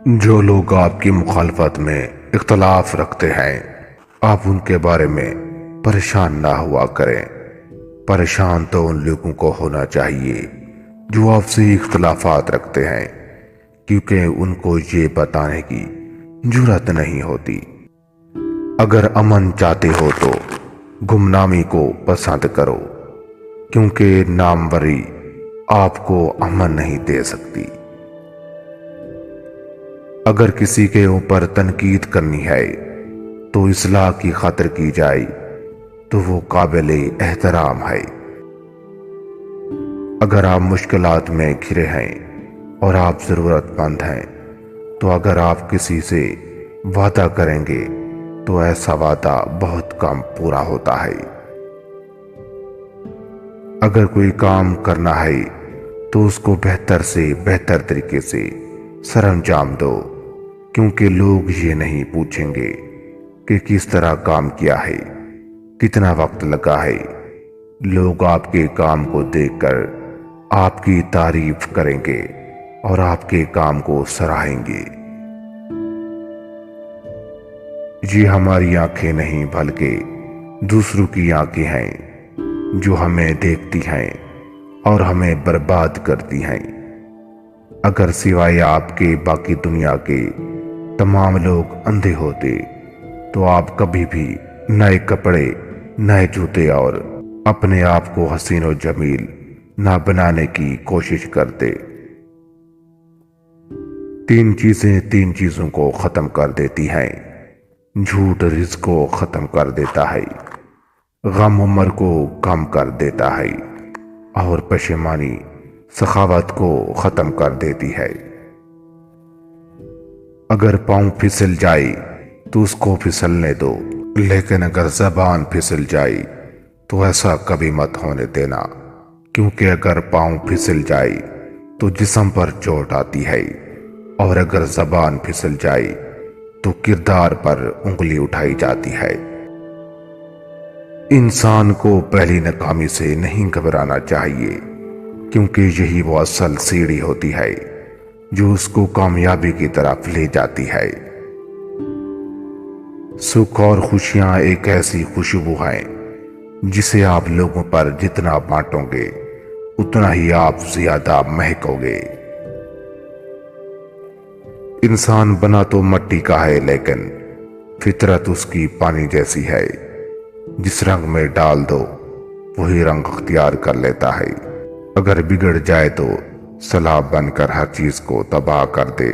جو لوگ آپ کی مخالفت میں اختلاف رکھتے ہیں آپ ان کے بارے میں پریشان نہ ہوا کریں۔ پریشان تو ان لوگوں کو ہونا چاہیے جو آپ سے اختلافات رکھتے ہیں، کیونکہ ان کو یہ بتانے کی جرات نہیں ہوتی۔ اگر امن چاہتے ہو تو گمنامی کو پسند کرو، کیونکہ ناموری آپ کو امن نہیں دے سکتی۔ اگر کسی کے اوپر تنقید کرنی ہے تو اصلاح کی خاطر کی جائے تو وہ قابل احترام ہے۔ اگر آپ مشکلات میں گھرے ہیں اور آپ ضرورت مند ہیں تو اگر آپ کسی سے وعدہ کریں گے تو ایسا وعدہ بہت کم پورا ہوتا ہے۔ اگر کوئی کام کرنا ہے تو اس کو بہتر سے بہتر طریقے سے سر انجام دو، کیونکہ لوگ یہ نہیں پوچھیں گے کہ کس طرح کام کیا ہے، کتنا وقت لگا ہے۔ لوگ آپ کے کام کو دیکھ کر آپ کی تعریف کریں گے اور آپ کے کام کو سراہیں گے۔ یہ ہماری آنکھیں نہیں بلکہ دوسروں کی آنکھیں ہیں جو ہمیں دیکھتی ہیں اور ہمیں برباد کرتی ہیں۔ اگر سوائے آپ کے باقی دنیا کے تمام لوگ اندھے ہوتے تو آپ کبھی بھی نئے کپڑے، نئے جوتے اور اپنے آپ کو حسین و جمیل نہ بنانے کی کوشش کرتے۔ تین چیزوں کو ختم کر دیتی ہیں۔ جھوٹ رزق کو ختم کر دیتا ہے، غم عمر کو کم کر دیتا ہے، اور پشیمانی سخاوت کو ختم کر دیتی ہے۔ اگر پاؤں پھسل جائے تو اس کو پھسلنے دو، لیکن اگر زبان پھسل جائے تو ایسا کبھی مت ہونے دینا، کیونکہ اگر پاؤں پھسل جائے تو جسم پر چوٹ آتی ہے، اور اگر زبان پھسل جائے تو کردار پر انگلی اٹھائی جاتی ہے۔ انسان کو پہلی ناکامی سے نہیں گھبرانا چاہیے، کیونکہ یہی وہ اصل سیڑھی ہوتی ہے جو اس کو کامیابی کی طرف لے جاتی ہے۔ سکھ اور خوشیاں ایک ایسی خوشبو ہیں جسے آپ لوگوں پر جتنا بانٹو گے اتنا ہی آپ زیادہ مہکو گے۔ انسان بنا تو مٹی کا ہے، لیکن فطرت اس کی پانی جیسی ہے، جس رنگ میں ڈال دو وہی رنگ اختیار کر لیتا ہے۔ اگر بگڑ جائے تو سیلاب بن کر ہر چیز کو تباہ کر دے،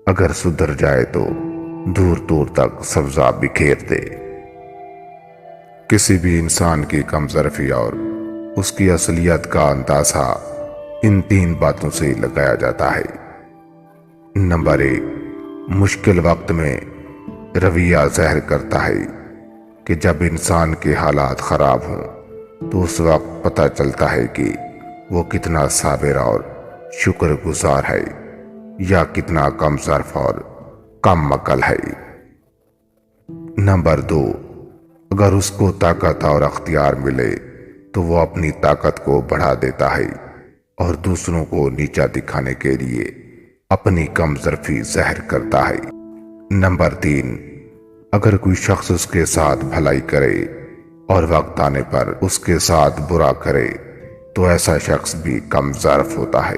اگر سدھر جائے تو دور دور تک سبزہ بکھیر دے۔ کسی بھی انسان کی کم ظرفی اور اس کی اصلیت کا اندازہ ان تین باتوں سے لگایا جاتا ہے۔ نمبر 1، مشکل وقت میں رویہ ظاہر کرتا ہے کہ جب انسان کے حالات خراب ہوں تو اس وقت پتہ چلتا ہے کہ وہ کتنا صابر اور شکر گزار ہے، یا کتنا کم ظرف اور کم عقل ہے۔ نمبر 2، اگر اس کو طاقت اور اختیار ملے تو وہ اپنی طاقت کو بڑھا دیتا ہے اور دوسروں کو نیچا دکھانے کے لیے اپنی کم ظرفی ظاہر کرتا ہے۔ نمبر 3، اگر کوئی شخص اس کے ساتھ بھلائی کرے اور وقت آنے پر اس کے ساتھ برا کرے تو ایسا شخص بھی کم ظرف ہوتا ہے۔